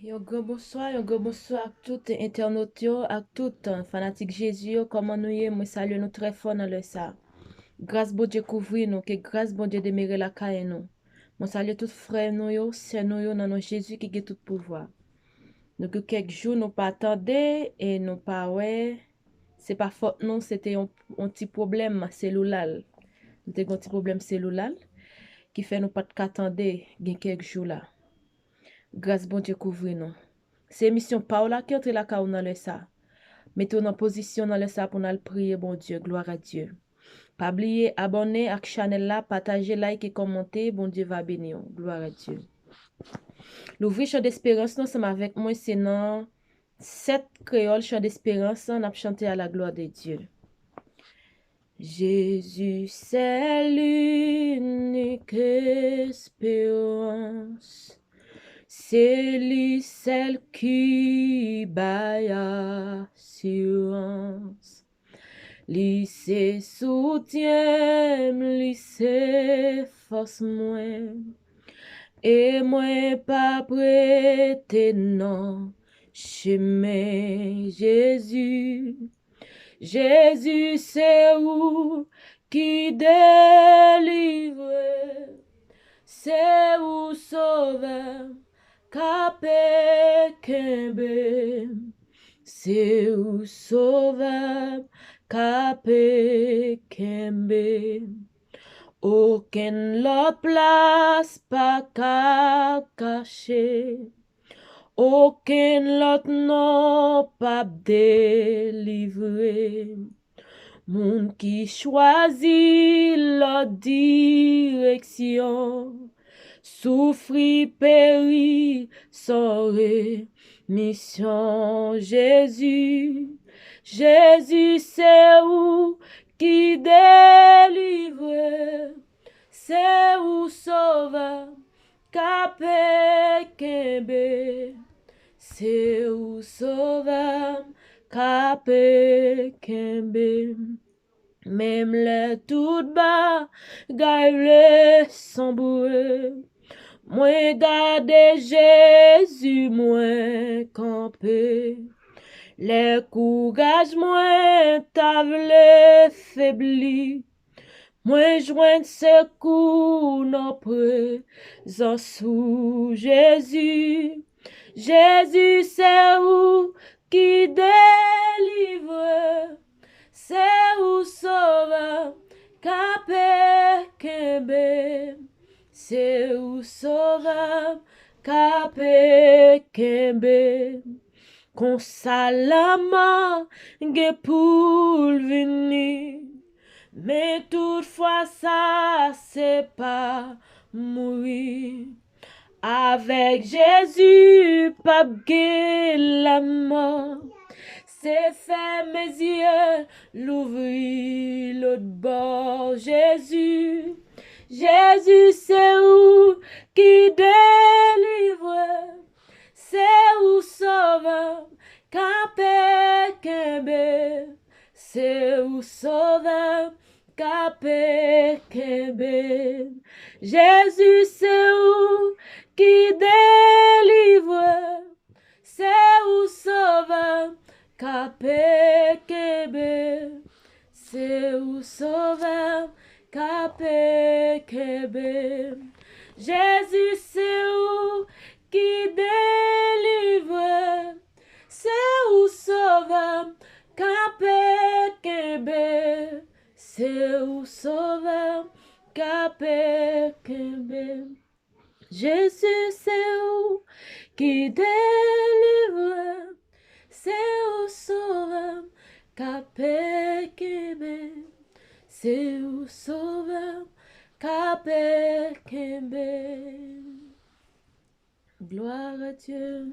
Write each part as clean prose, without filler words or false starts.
Yo gros bonsoir à tout internaute yo, à tout fanatique Jésus yo, comment nous y moi salue nous très fort dans le ça. Grâce bon Dieu couvrir nous, que grâce bon Dieu demeurer la caille nous. Moi salue tout frère nous yo, c'est nous yo dans nos Jésus qui a tout pouvoir. Nous que quelques jours nous pas attendé et nous pas ouais, c'est pas faute non, c'était un petit problème cellulaire. Nous avons un petit problème cellulaire qui fait nous pas attendre gain quelques jours là. Grâce bon Dieu couvrir nous. C'est émission Paola qui entre la caou dans le ça. Mettez-vous en position dans le ça pour nous prier, bon Dieu, gloire à Dieu. Pas oublier abonner à la chaîne là, partager, like et commenter, bon Dieu va bénir, gloire à Dieu. L'ouvrir chant d'espérance, nous sommes avec moi, c'est dans 7 créoles chant d'espérance, on a chanté à la gloire de Dieu. Jésus, c'est l'unique espérance. C'est lui celle qui baille assurance. Lui c'est soutien, lui c'est force moi. Et moi pas prêter non, chemin Jésus. Jésus c'est où qui délivre, c'est où sauveur. Capé kembe, c'est où sauveur, capé kembe. Aucune l'autre place pas qu'à cacher, aucune l'autre non pas délivrer. Moun qui choisit la direction, souffrit, périt, saurait, mission Jésus. Jésus, c'est où qui délivre, c'est où sauve, capé kembe, c'est où sauve, capé kembe. Même les tout bas, gagne son boueux. Moi garde Jésus, moi campé. Les courage, moi table faibli. Moi joindre secours nos présence sous Jésus. Jésus, c'est où qui délivre. C'est où sauve, capé kembe. C'est où sauve, capé kembe. Consalama, ge pour venir. Mais toutefois ça, c'est pas mourir. Avec Jésus, pas la mort. C'est fait mes yeux, l'ouvrir l'autre bord. Jésus, Jésus, c'est où qui délivre, c'est où sauve, capé kembe, c'est où sauve, capé kembe. Jésus, c'est où qui délivre, c'est où sauve, capé kembe, c'est où sauve, capé kembe. Jésus, c'est où qui délivre, c'est où sauve, capé kembe, c'est où sauve, capé kembe. Jésus, c'est où qui délivre, c'est où sauve, capé kembe, c'est où sauve, capé kembe. Gloire à Dieu.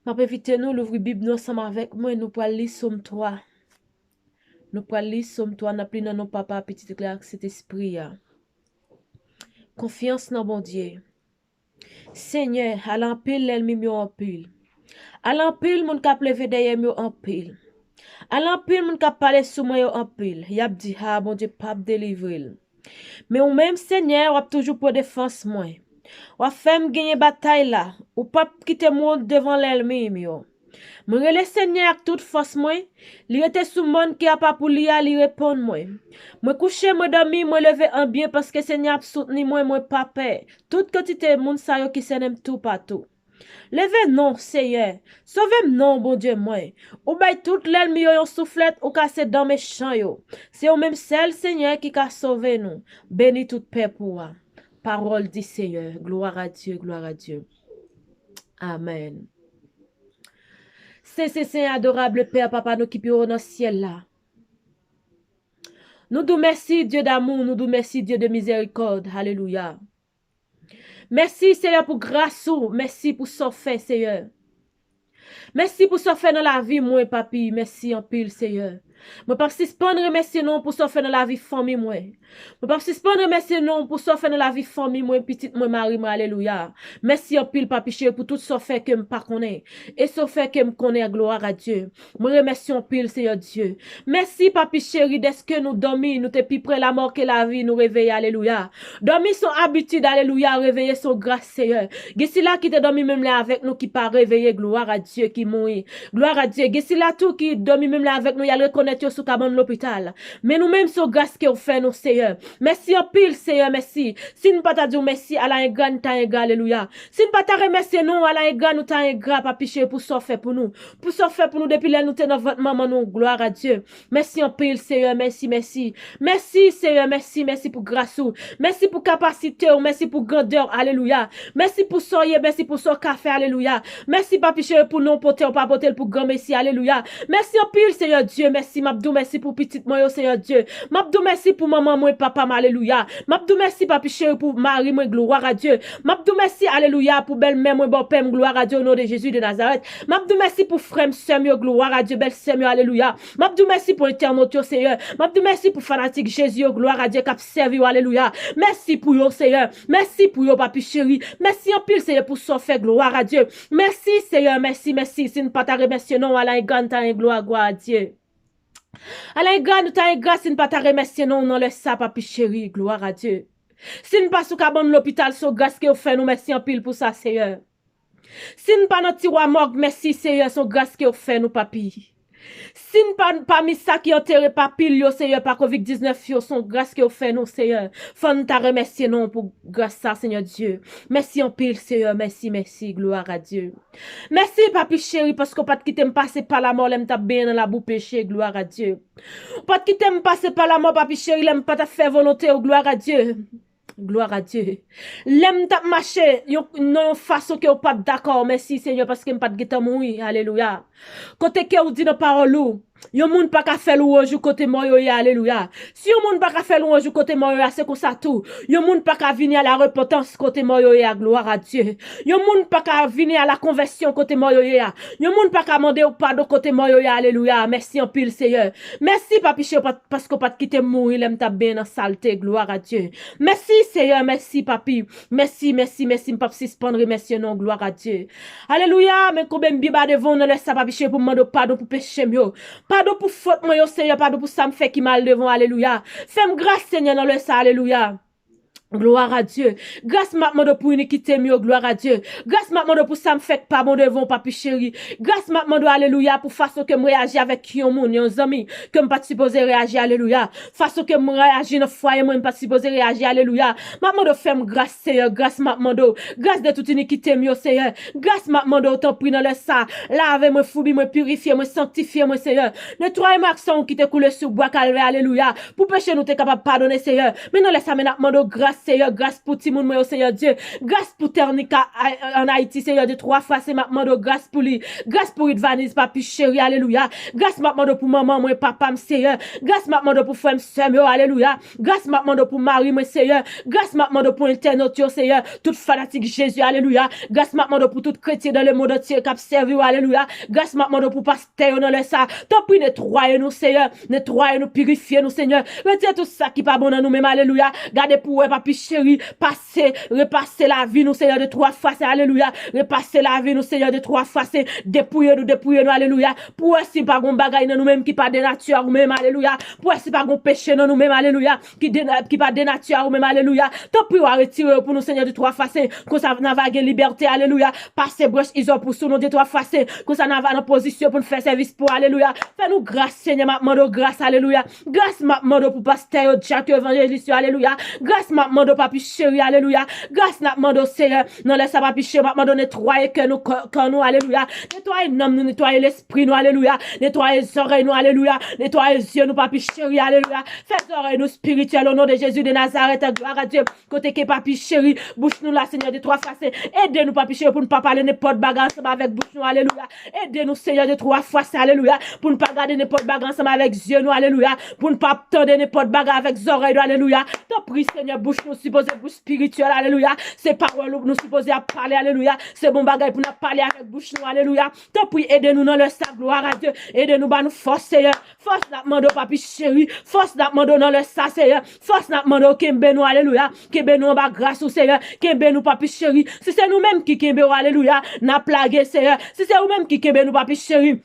M'a invité nous l'ouvrir Bible nous ensemble avec moi, nous pour lire Somme 3. Nous pour lire Somme 3, n'a plus dans nos papa petit clair cet esprit. Confiance dans bon Dieu. Seigneur, à l'empile l'ennemi en pile. À l'empile moun k'ap levé derrière moi en pile. À l'empile moun k'ap parler sous moi en pile. Y a dit ah bon Dieu pas délivrer. Mais ou même Seigneur, ou toujours pour défense moi. Ou femme gagner bataille là, ou pas quitter monde devant l'ennemi yo. Moi le Seigneur avec toute force moi, li était sous monde qui a pas pour li répondre moi. Moi coucher moi dormi, moi lever en bien parce que Seigneur a soutenu moi pas peur. Toute quantité monde ça yo qui s'aime tout partout. Levez non, Seigneur. Sauvez non, bon Dieu, moi. Ou bay tout l'ennemi yo yon soufflette ou casse dans mes champs yo. C'est au même seul Seigneur qui a sauvé nous. Béni toute paix pour moi. Parole du Seigneur. Gloire à Dieu, gloire à Dieu. Amen. C'est adorable Père, Papa, nous qui pire dans le ciel là. Nous nous merci Dieu d'amour, nous nous merci Dieu de miséricorde. Alléluia. Merci Seigneur pour grâce, merci pour ce fait Seigneur. Merci pour ce fait dans la vie moi papi, merci en pile Seigneur. Je pas suspendre remercier non pour ce fait dans la vie famille moi. Je pas suspendre remercier non pour ce fait dans la vie famille moi petite moi mari moi alléluia. Merci en pile papi chéri pour tout ce fait que me pas connaît et ce fait que me connaît gloire à Dieu. Moi remercie en pile Seigneur Dieu. Merci papi chéri d'est-ce que nous dormi, nous te plus près la mort que la vie nous réveiller alléluia. Dormi son habitude alléluia, réveiller son grâce Seigneur. Gesi là qui te dormi même là avec nous qui pas réveiller gloire à Dieu qui mourir. Gloire à Dieu. Gesi là tout qui dormi même là avec nous y a reconnaître sous cabane l'hôpital. Mais nous-mêmes, sur grâce que vous faites, nous, Seigneur. Merci en pile, Seigneur, merci. Si nous pas t'a dit merci, à la égale, t'as égale, alléluia. Si nous pas t'a remercié, nous, à la égale, nous t'as égale, papiché, pour ça fait pour nous. Pour ça fait pour nous, depuis là, nous t'es dans votre maman, nous, gloire à Dieu. Merci en pile, Seigneur, merci, merci. Merci, Seigneur, merci, merci pour grâce. Merci pour capacité, merci pour grandeur, alléluia. Merci pour soyer, merci pour ce café, alléluia. Merci, papiché, pour non porter, pas porter pour grand merci, alléluia. Merci en pile, Seigneur Dieu, merci. M'abdou merci pour petite moi, Seigneur Dieu. M'abdou merci pour maman, moi, papa, alléluia. M'abdou merci, papi chéri, pour Marie, moi, gloire à Dieu. M'abdou merci, alléluia, pour belle-mère, moi, bon père, gloire à Dieu, au nom de Jésus de Nazareth. M'abdou merci pour frère, sœur, gloire à Dieu, belle sœur, alléluia. M'abdou merci pour l'éternel, Seigneur. M'abdou merci pour fanatique Jésus, gloire à Dieu, qui a servi, alléluia. Merci pour yo, Seigneur. Merci pour yo, papi chéri. Merci en pile, Seigneur, pour ça fait gloire à Dieu. Merci, Seigneur, merci, merci. Si nous pas ta remercier, non, à la gloire à Dieu. Allez, gars, nous t'as grâce, si nous pas ta remercier, non, non, laisse ça, papi chéri, gloire à Dieu. Si nous pas sous cabane l'hôpital, so grâce que vous faites, nous merci en pile pour ça, Seigneur. Si nous pas notre tiroir morgue, merci, Seigneur, so grâce que vous faites, nous, papi. Si nous pas mis ça qui enterré par pile, Seigneur, par COVID-19, son grâce que vous faites, nous, Seigneur. Faut nous t'a remercier, non, pour grâce ça, Seigneur Dieu. Merci en pile, Seigneur, merci, merci, gloire à Dieu. Merci, papi chéri, parce qu'on pas de quitter me passer par la mort, l'aime t'a bien dans la boue péché, gloire à Dieu. Pas de quitter me passer par la mort, papi chéri, l'aime pas t'a fait volonté, gloire à Dieu. Gloire à Dieu. L'aime t'a marché, non façon que vous pas d'accord, merci Seigneur, parce que m'pas de guetter mourir, alléluia. Côté que vous dit dans parole, yon moun pas ka faire louange côté moyo alléluia. Si yon moun pas ka faire louange côté moyo c'est comme ça tout. Yon moun pas ka venir à la repentance côté moyo gloire à Dieu. Yon moun pas ka venir à la conversion côté moyo Yon moun pas ka demander au pardon côté moyo alléluia. Merci en pile Seigneur. Merci papi parce qu'on pas quitter mourir l'aime ta bien dans saleté gloire à Dieu. Merci Seigneur, merci papi. Merci m'pas suspendre merci non gloire à Dieu. Alléluia, mais combien biba devant nous laisse ça papi pour demander pardon pour péché mieux. Pardon pour faute, moi, Seigneur, pardon pour ça me fait qui mal devant, alléluia. Fais-moi grâce, Seigneur, dans le ça, alléluia. Gloire à Dieu. Grâce maintenant pour iniquité mieux, gloire à Dieu. Grâce maintenant pour ça me fait pas bon devant papi chéri. Grâce maintenant alléluia pour façon que me réagir avec yon moun, yon amis que me pas supposé réagir alléluia. Façon que me réagir dans foyer moi pas supposé réagir alléluia. Maintenant fais grâce Seigneur, grâce maintenant. Grâce de toute iniquité mieux Seigneur. Grâce maintenant autant pris dans le ça. Lave moi foubi moi purifier moi sanctifier moi Seigneur. Nettoyer moi action qui te coule sur bois calvaire alléluia. Pour péché nous t'es capable pardonner Seigneur. Maintenant laisse ça maintenant grâce Seigneur, grâce pour tout le monde, Seigneur Dieu. Grâce pour Ternica en Haïti, Seigneur, de 3 fois, c'est maintenant de grâce pour lui. Grâce pour Idvanis, papi chéri, alléluia. Grâce maintenant pour maman, moi, papa, Seigneur. Grâce maintenant pour frère, Seigneur, alléluia. Grâce maintenant pour Marie, moi, Seigneur. Grâce maintenant pour l'internet, Seigneur. Toute fanatique Jésus, alléluia. Grâce maintenant pour tout chrétien dans le monde entier qui a servi, alléluia. Grâce maintenant pour pasteur dans le ça. Tant pis, nettoyer nous, Seigneur. Nettoyer nous, purifier nous, Seigneur. Retire tout ça qui pas bon dans nous, même, alléluia. Gardez pour papi papi chéri, passez, repassez la vie, nous, Seigneur, de trois faces, alléluia. Repassez la vie, nous, Seigneur, de trois faces, dépouillez-nous, alléluia. Pour si pas gon bagay dans nous-mêmes qui pas de nature ou même, alléluia. Pour si pas gon péché dans nous-mêmes, alléluia. Qui pas de nature ou même, alléluia. Tant pis, retirer pour nous, Seigneur, de trois faces, qu'on ça n'a pas liberté, alléluia. Passez broche, ils ont pour sous nous de trois faces, qu'on ça n'a pas en position pour nous faire service pour, alléluia. Fais-nous grâce, Seigneur, ma demande grâce, alléluia. Grâce, ma demande pour pasteur, Jacques, évangéliste, alléluia. Grâce, ma demande, papi chéri, alléluia. Grâce, ma demande, Seigneur, non, laisse ça, papi chéri, ma demande, nettoyer que nous, quand nous, alléluia. Nettoyer l'âme, nous, nettoyer l'esprit, nous, alléluia. Nettoyer les oreilles, nous, alléluia. Nettoyer les yeux, nous, papi chéri, alléluia. Faites les oreilles, nous, spirituelles, au nom de Jésus de Nazareth, gloire à Dieu. Côté que papi chéri, bouche nous, la Seigneur, de trois faces. Aidez-nous, papi chéri, pour ne pas parler n'importe bagarre ensemble avec bouche nous, alléluia. Aidez-nous, Seigneur, de trois faces, alléluia. Pour ne pas garder n'importe bagarre ensemble avec yeux, nous, alléluia. Pour ne pas attendre n'importe bagarre avec oreilles, nous, alléluia. T'en prie, Seigneur, bouche nous, supposé bouche spirituelle, alléluia. C'est paroles nous, supposé à parler, alléluia. C'est bon bagage pour nous parler avec bouche nous, alléluia. T'en prie, aidez-nous dans le sang, gloire à Dieu. Aidez-nous, bah nous force, Seigneur. Force n'a demandé, papi chéri. Force n'a demandé dans le sang, Seigneur. Force n'a demandé, Kembe nous, alléluia. Kembe nous, bah grâce au Seigneur. Kembe nous, papi chéri. Si c'est nous-mêmes qui Kembe, alléluia. N'a plagué, Seigneur. Si c'est nous-mêmes qui Kembe nous, papi chéri.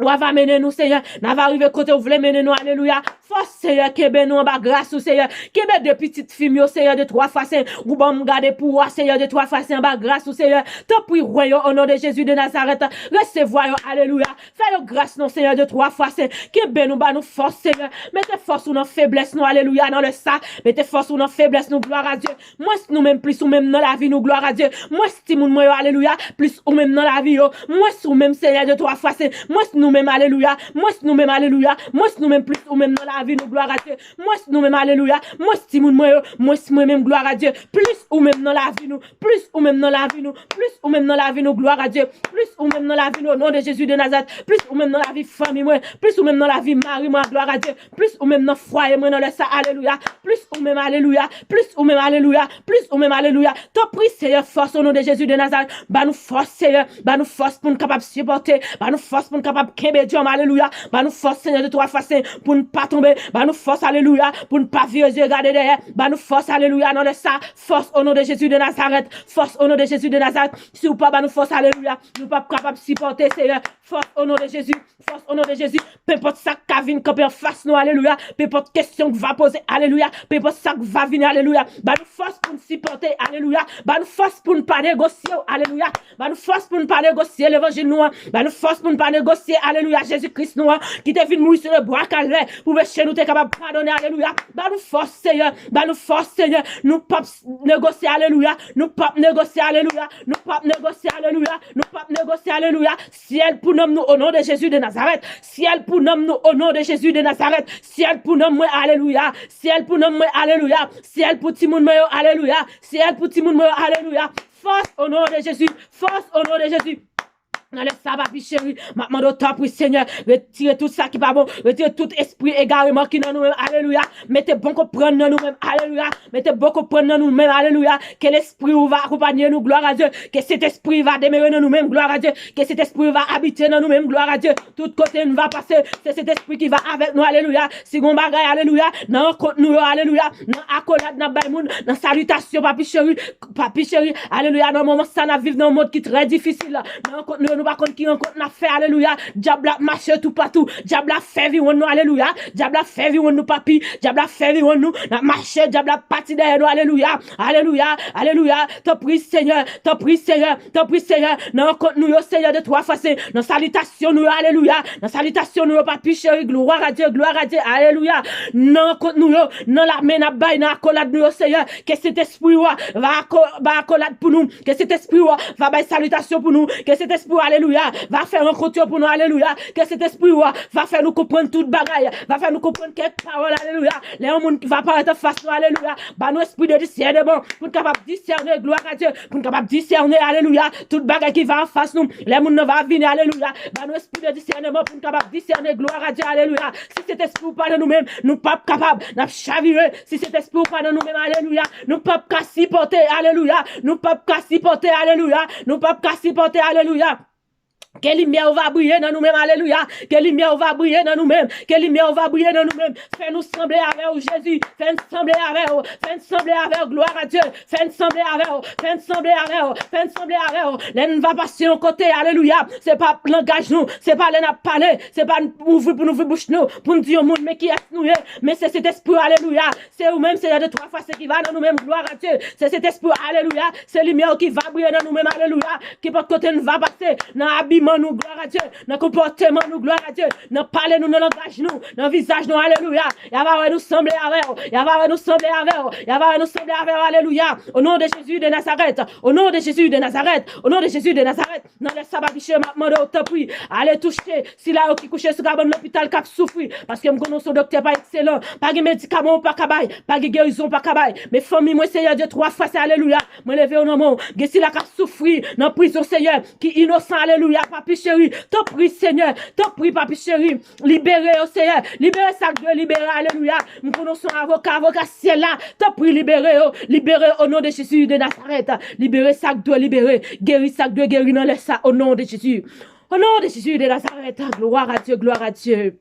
On va mener nous, Seigneur. On va arriver côté où vous voulez mener nous, alléluia. Force, Seigneur, Kebe nous, en bas, grâce au Seigneur. Kebe de petites filles, Seigneur, de trois faces. Ou bon, me garder pour moi, Seigneur, de trois faces, en bas, grâce au Seigneur. Tant pis, royaume, au nom de Jésus de Nazareth. Recevoir, alléluia. Fais grâce, non, Seigneur, de trois faces. Kebe nous, bah, nous, force, Seigneur. Mettez force ou non, faiblesse, nous, alléluia, dans le sang. Mettez force ou non, faiblesse, nous, gloire à Dieu. Moi, nous, même plus, ou même dans la vie, nous, gloire à Dieu. Moi, si moi, alléluia, plus, ou même dans la vie, moi, ou même, Seigneur, de trois faces. Moi, nous, même, alléluia. Moi, nous-mêmes, alléluia. Moi, nous-mêmes, plus ou même dans la vie, nous, gloire à Dieu. Moi, nous-mêmes, alléluia. Moi, si moi-même, gloire à Dieu. Plus ou même dans la vie, nous. Plus ou même dans la vie, nous. Plus ou même dans la vie, nous, gloire à Dieu. Plus ou même dans la vie, nous, au nom de Jésus de Nazareth. Plus ou même dans la vie, famille, moi. Plus ou même dans la vie, mari, moi, gloire à Dieu. Plus ou même dans foyer, moi, dans le sang, alléluia. Plus ou même, alléluia. Plus ou même, alléluia. Plus ou même, alléluia. T'en prie, Seigneur, force au nom de Jésus de Nazareth. Bah, nous force, Seigneur. Bah, nous force pour nous capables de supporter. Bah, nous force pour nous capables de Dieu, alléluia. Bah, nous force, Seigneur, de trois faces pour ne pas tomber. Bah, nous force, alléluia, pour ne pas virer, regarder derrière. Bah, nous force, alléluia, dans le sang. Force au nom de Jésus de Nazareth. Force au nom de Jésus de Nazareth. Si ou pas, bah, nous force, alléluia. Nous pas capables de supporter, Seigneur. Force au nom de Jésus. Force au nom de Jésus. Peu importe ça qui vient camper en face, nous, alléluia. Peu importe question que va poser, alléluia. Peu importe ça qui va venir, alléluia. Bah, nous force pour nous supporter, alléluia. Bah, nous force pour ne pas négocier, alléluia. Bah, nous force pour ne pas négocier l'évangile, nous. Bah, nous force pour ne pas négocier, alléluia. Jésus-Christ, nous, qui te venu mourir sur le bois calvaire pour chez nous, t'es capable de pardonner, alléluia. Bah, nous force, Seigneur. Bah, nous force, Seigneur. Nous pas négocier, alléluia. Nous pas négocier, alléluia. Nous pas négocier, alléluia. Nous pas négocier, alléluia. Ciel pour nous, au nom de Jésus de Nazareth. Ciel pour nous, au nom de Jésus de Nazareth. Ciel pour nous, alléluia. Ciel pour nous, alléluia. Ciel pour Timoun, alléluia. Ciel pour Timoun, alléluia. Force au nom de Jésus. Force au nom de Jésus. Dans le sabbat, chérie, maintenant, au temps, oui, Seigneur, retirez tout ça qui va bon, retirez tout esprit égarement qui dans nous-mêmes, alléluia. Mettez bon qu'on prenne dans nous-mêmes, alléluia. Mettez bon qu'on prenne dans nous-mêmes, alléluia. Que l'esprit va accompagner nous, gloire à Dieu. Que cet esprit va demeurer dans nous-mêmes, gloire à Dieu. Que cet esprit va habiter dans nous-mêmes, gloire à Dieu. Tout côté nous va passer, c'est cet esprit qui va avec nous, alléluia. Si on bagaille, alléluia. Dans contre nous, alléluia. Dans accolade, dans baimoun, dans salutation, papi chéri, alléluia. Dans le moment, ça n'a vivre dans un monde qui est très difficile, dans contre nous pas contre qui on n'a fait, alléluia. Diable a marché tout partout. Diable a fait vivre nous, alléluia. Diable a fait vivre nous, papi. Diable a fait vivre nous. N'a marché, diable a parti derrière nous, alléluia. Alléluia, alléluia. T'en prie, Seigneur. T'en prie, Seigneur. T'en prie, Seigneur. Non, contre nous, Seigneur, de trois faces. Dans salutation, nous, alléluia. Dans salutation, nous, papi, chéri. Gloire à Dieu, alléluia. Non, contre nous, non, l'armée n'a pas, n'a accolade nous, Seigneur. Que cet esprit, va accolade pour nous. Que cet esprit, va bailler salutation pour nous. Que cet esprit, alléluia, va faire un côté pour nous, alléluia. Que cet esprit, va faire nous comprendre toute bagaille. Va faire nous comprendre quelques paroles, alléluia. Les gens qui va apparaître face nous, alléluia. Bah, nous, esprit de discernement, pour nous capable de discerner, gloire à Dieu. Pour nous capable de discerner, alléluia. Toute bagaille qui va en face nous, les gens ne va venir, alléluia. Bah, nous, esprit de discernement, pour nous capable de discerner, gloire à Dieu, alléluia. Si cet esprit ou pas de nous-mêmes, nous pas capable, n'a chaviré. Si cet esprit ou pas de nous-mêmes, alléluia. Nous pas qu'à supporter, alléluia. Nous pas qu'à supporter, alléluia. Nous pas qu'à supporter, alléluia. Que lumière va briller dans nous-mêmes, alléluia. Que lumière va briller dans nous-mêmes. Que lumière va briller dans nous-mêmes. Fais-nous sembler avec Jésus. Fais-nous sembler avec Fais-nous sembler avec gloire à Dieu. Fais-nous sembler avec Fais-nous sembler avec Fais-nous sembler avec Là, nous va passer en côté, alléluia. C'est pas langage nous. C'est pas les n'a parlé. C'est pas ouvrir pour nous ouvrir bouche nous. Pour nous dire au monde, mais qui est nous? Mais c'est cet esprit, alléluia. C'est vous-même, c'est de trois fois ce qui va dans nous-mêmes, gloire à Dieu. C'est cet esprit, alléluia. C'est lumière qui va briller dans nous-mêmes, alléluia. Qui par côté nous va passer dans l'habillement nous, gloire à Dieu, dans le comportement nous, gloire à Dieu, dans parler nous, dans le langage nous, dans le visage nous, alléluia. Il va nous sembler avec, il va nous sembler avec, il va nous sembler avec, alléluia. Au nom de Jésus de Nazareth, au nom de Jésus de Nazareth, au nom de Jésus de Nazareth, dans le sabbat biché, m'a demandé au temps pris, allez toucher, si là, qui couche sur l'hôpital, qui souffre, parce que me connais son docteur pas excellent, pas de médicaments, pas cabaye, pas de guérison, pas cabaye, mais famille, moi, Seigneur Dieu, trois fois, c'est alléluia, moi, levé au nom, mon, si là, qui souffre, dans prison, Seigneur, qui innocent, alléluia, papi chéri, t'en prie Seigneur, t'en prie papi chéri, libérez au Seigneur, libérez ça de libérer, alléluia, nous connaissons avocat ciel là, t'en prie libérez au nom de Jésus de Nazareth, libérez ça de libérer, guéris ça de guérir dans le ça au nom de Jésus, au nom de Jésus de Nazareth, gloire à Dieu, gloire à Dieu.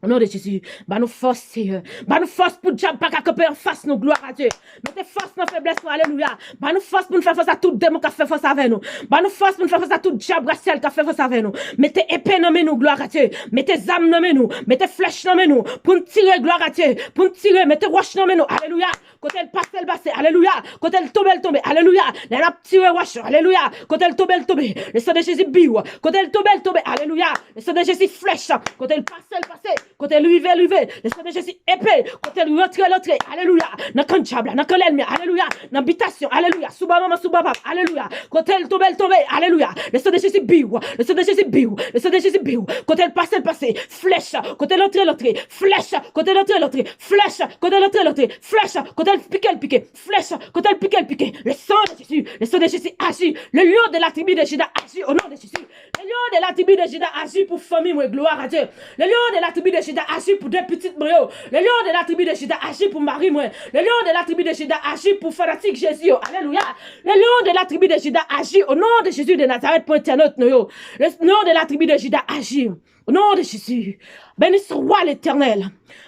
Au nom de Jésus, bah nous force, Seigneur. Bah nous force pour diable pas qu'à camper en face, nous, gloire à Dieu. Mettez force dans faiblesse, alléluia. Bah nous force pour nous faire face à tout démon qui a fait face avec nous. Bah nous force pour nous faire face à tout diable racial qui a fait face avec nous. Mettez épée dans nous, gloire à Dieu. Mettez âme dans nous. Mettez flèche dans nous. Pour nous tirer, gloire à Dieu. Pour nous tirer, mettez roche dans nous, alléluia. Quand elle passe, elle passe, alléluia. Quand elle tombe, alléluia. Elle a tiré roche, alléluia. Quand elle tombe, le sang de Jésus biou. Quand elle tombe, alléluia. Le sang de Jésus flèche. Quand elle passe, quand elle lui le sang de Jésus épée, quand elle rentre, alléluia, dans le diable, dans l'ennemi, alléluia, dans l'habitation, alléluia, sous maman, alléluia, quand elle tombe, alléluia, le sang de Jésus biou, le sang de Jésus biou, le sang de Jésus biou, quand elle passe, flèche, quand elle entre, flèche, quand elle entre, flèche, quand elle entre, flèche, quand elle pique, flèche, quand elle pique, le sang de Jésus agit, le lion de la tribu de Juda agit au nom de Jésus, le lion de la tribu de Juda agit pour famille, gloire à Dieu, le lion de la tribu de Juda agit pour deux petites moyens. Le lion de la tribu de Juda agit pour Marie, moi. Le lion de la tribu de Juda agit pour fanatique Jésus. Alléluia. Le lion de la tribu de Juda agit au nom de Jésus de Nazareth pour internet. Le lion de la tribu de Juda agit au nom de Jésus. Béni soit l'Éternel.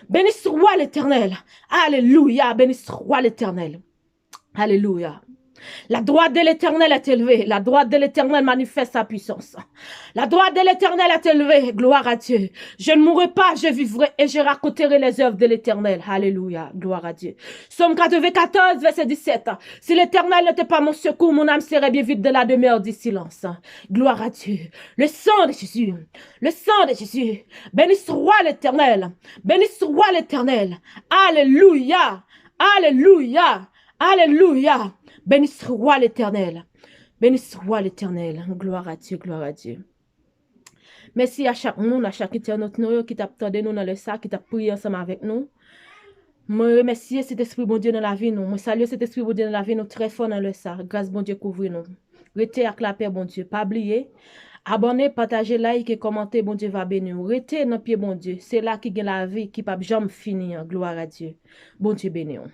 Béni soit l'Éternel. Alléluia. Béni soit l'Éternel. Alléluia. La droite de l'Éternel est élevée. La droite de l'Éternel manifeste sa puissance. La droite de l'Éternel est élevée. Gloire à Dieu. Je ne mourrai pas, je vivrai et je raconterai les œuvres de l'Éternel. Alléluia. Gloire à Dieu. Psaume 94, verset 17. Si l'Éternel n'était pas mon secours, mon âme serait bien vide de la demeure du silence. Gloire à Dieu. Le sang de Jésus. Le sang de Jésus. Béni soit l'Éternel. Béni soit l'Éternel. Alléluia. Alléluia. Alléluia. Béni soit l'Éternel. Béni soit l'Éternel. Gloire à Dieu, gloire à Dieu. Merci à chaque monde, à chaque internaute qui t'a attendu nous dans le sac, qui t'a prié ensemble avec nous. Moi, remercie cet esprit bon Dieu dans la vie nous. Moi, salue cet esprit bon Dieu dans la vie nous très fort dans le sac. Grâce bon Dieu couvre nous. Restez avec la paix bon Dieu. Pas oublier. Abonnez, partagez, like et commentez, bon Dieu va bénir. Restez dans pied bon Dieu. C'est là qui gagne la vie, qui ne peut jamais finir. Gloire à Dieu. Bon Dieu bénir.